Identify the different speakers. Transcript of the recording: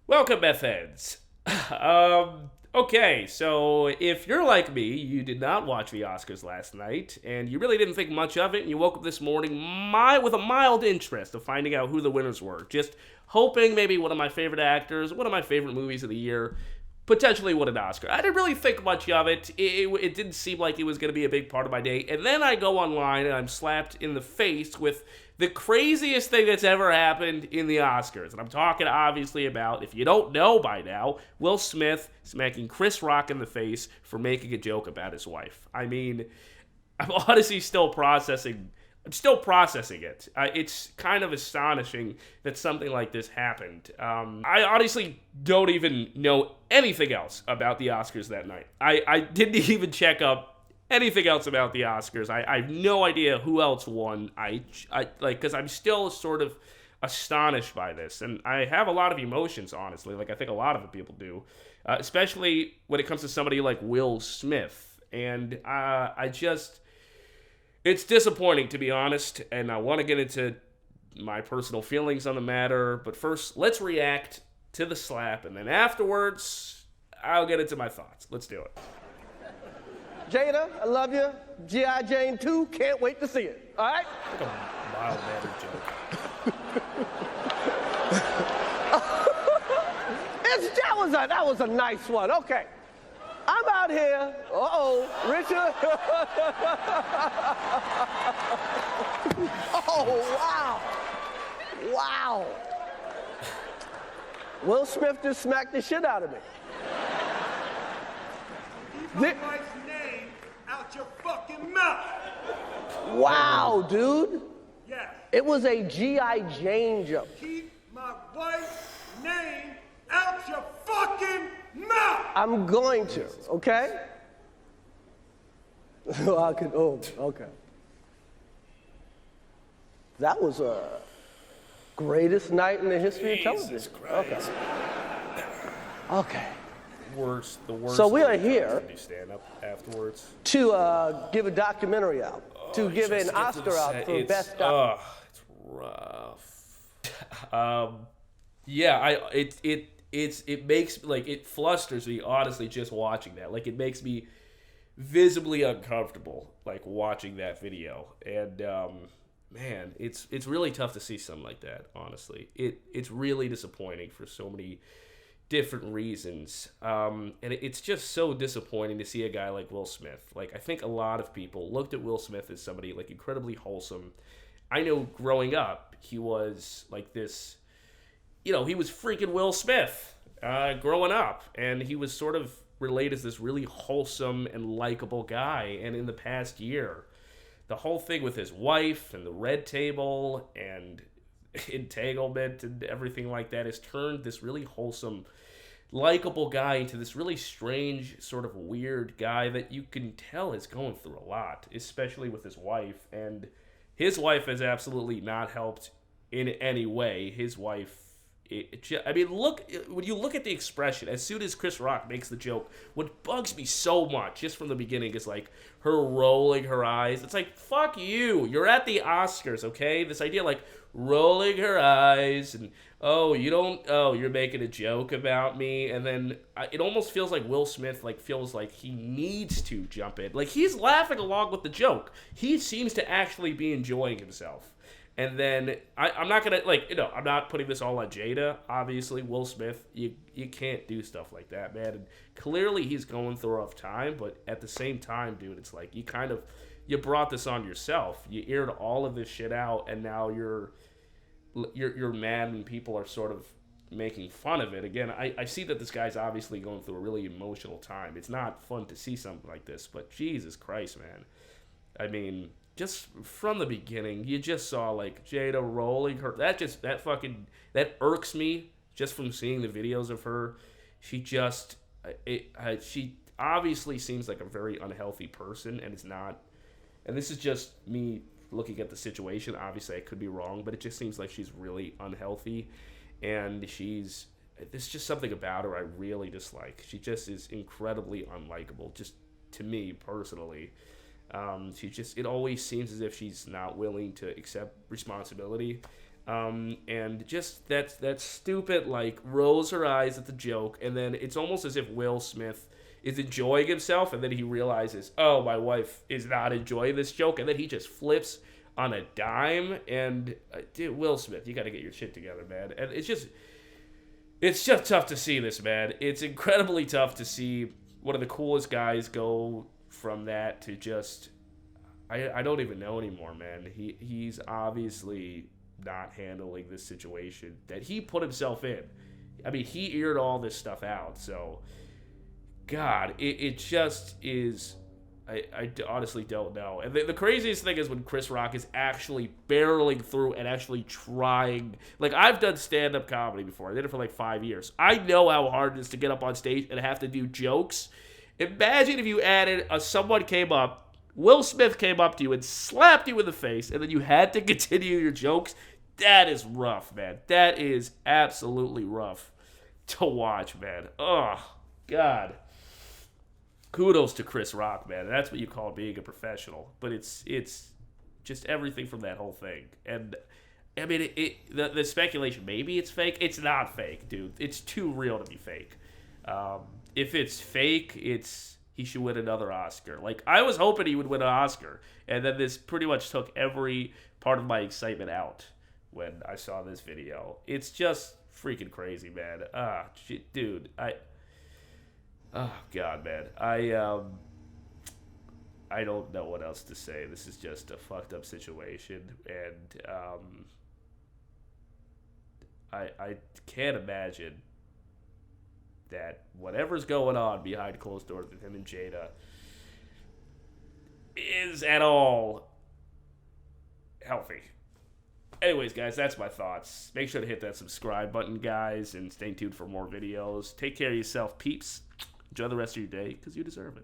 Speaker 1: Welcome, Methods. Okay, so if you're like me, you did not watch the Oscars last night, and you really didn't think much of it, and you woke up this morning with a mild interest of finding out who the winners were, just hoping maybe one of my favorite actors, one of my favorite movies of the year, potentially win an Oscar. I didn't really think much of it. It didn't seem like it was going to be a big part of my day. And then I go online and I'm slapped in the face with the craziest thing that's ever happened in the Oscars. And I'm talking obviously about, if you don't know by now, Will Smith smacking Chris Rock in the face for making a joke about his wife. I mean, I'm honestly still processing. I'm still processing it. It's kind of astonishing that something like this happened. I honestly don't even know anything else about the Oscars that night. I didn't even check up anything else about the Oscars. I have no idea who else won. I like, because I'm still sort of astonished by this, and I have a lot of emotions, honestly. Like, I think a lot of the people do, especially when it comes to somebody like Will Smith. And it's disappointing, to be honest, and I want to get into my personal feelings on the matter. But first, let's react to the slap, and then afterwards, I'll get into my thoughts. Let's do it.
Speaker 2: Jada, I love you. G.I. Jane 2, can't wait to see it. All right?
Speaker 1: Like a mild-mannered joke.
Speaker 2: That was a nice one. Okay. I'm out here. Richard. Oh, wow. Wow. Will Smith just smacked the shit out of me.
Speaker 3: Keep my wife's name out your fucking mouth.
Speaker 2: Wow, dude.
Speaker 3: Yes.
Speaker 2: It was a G.I. Jane joke.
Speaker 3: Keep my wife's name out your fucking mouth.
Speaker 2: I'm going to, okay? Okay. That was a greatest night in the history of television.
Speaker 1: Jesus Christ.
Speaker 2: Okay.
Speaker 1: The worst.
Speaker 2: So we are here
Speaker 1: Do you stand up afterwards?
Speaker 2: to give a documentary out, to give an Oscar out for best documentary.
Speaker 1: It's rough. Yeah, it makes, like, it flusters me, honestly, just watching that. Like, it makes me visibly uncomfortable, like, watching that video. And man, it's really tough to see something like that, honestly. It's really disappointing for so many different reasons. And it's just so disappointing to see a guy like Will Smith. Like, I think a lot of people looked at Will Smith as somebody, like, incredibly wholesome. I know growing up, he was like this, he was freaking Will Smith growing up. And he was sort of relayed as this really wholesome and likable guy. And in the past year, the whole thing with his wife and the red table and entanglement and everything like that has turned this really wholesome, likable guy into this really strange, sort of weird guy that you can tell is going through a lot, especially with his wife. And his wife has absolutely not helped in any way. His wife, look, when you look at the expression, as soon as Chris Rock makes the joke, what bugs me so much, just from the beginning, is like her rolling her eyes. It's like, fuck you. You're at the Oscars, okay? This idea, like, rolling her eyes and, you're making a joke about me. And then it almost feels like Will Smith, like, feels like he needs to jump in. Like, he's laughing along with the joke. He seems to actually be enjoying himself. And then I'm not gonna, I'm not putting this all on Jada. Obviously, Will Smith, you can't do stuff like that, man. And clearly he's going through a rough time, but at the same time, dude, it's like you brought this on yourself. You aired all of this shit out, and now you're mad, and people are sort of making fun of it. Again, I see that this guy's obviously going through a really emotional time. It's not fun to see something like this, but Jesus Christ, man. I mean, just from the beginning, you just saw, like, Jada rolling her. That irks me just from seeing the videos of her. She obviously seems like a very unhealthy person, and it's not. And this is just me looking at the situation. Obviously, I could be wrong, but it just seems like she's really unhealthy, and there's just something about her I really dislike. She just is incredibly unlikable, just to me personally. It always seems as if she's not willing to accept responsibility. And just that stupid, like, rolls her eyes at the joke, and then it's almost as if Will Smith is enjoying himself, and then he realizes, oh, my wife is not enjoying this joke, and then he just flips on a dime. And dude, Will Smith, you got to get your shit together, man. And it's just tough to see this, man. It's incredibly tough to see one of the coolest guys go from that to just, I don't even know anymore, man. He's obviously not handling this situation that he put himself in. I mean, he aired all this stuff out, so God, it just is. I honestly don't know. And the craziest thing is when Chris Rock is actually barreling through and actually trying. Like, I've done stand-up comedy before. I did it for like 5 years. I know how hard it is to get up on stage and have to do jokes. Imagine if you added someone came up, Will Smith came up to you and slapped you in the face, and then you had to continue your jokes. That is rough, man. That is absolutely rough to watch, man. Oh, God. Kudos to Chris Rock, man. That's what you call being a professional. But it's just everything from that whole thing. And, I mean, the speculation, maybe it's fake. It's not fake, dude. It's too real to be fake. If it's fake, he should win another Oscar. Like, I was hoping he would win an Oscar. And then this pretty much took every part of my excitement out when I saw this video. It's just freaking crazy, man. Dude, oh, God, man. I don't know what else to say. This is just a fucked up situation. And I can't imagine that whatever's going on behind closed doors with him and Jada is at all healthy. Anyways, guys, that's my thoughts. Make sure to hit that subscribe button, guys, and stay tuned for more videos. Take care of yourself, peeps. Enjoy the rest of your day, because you deserve it.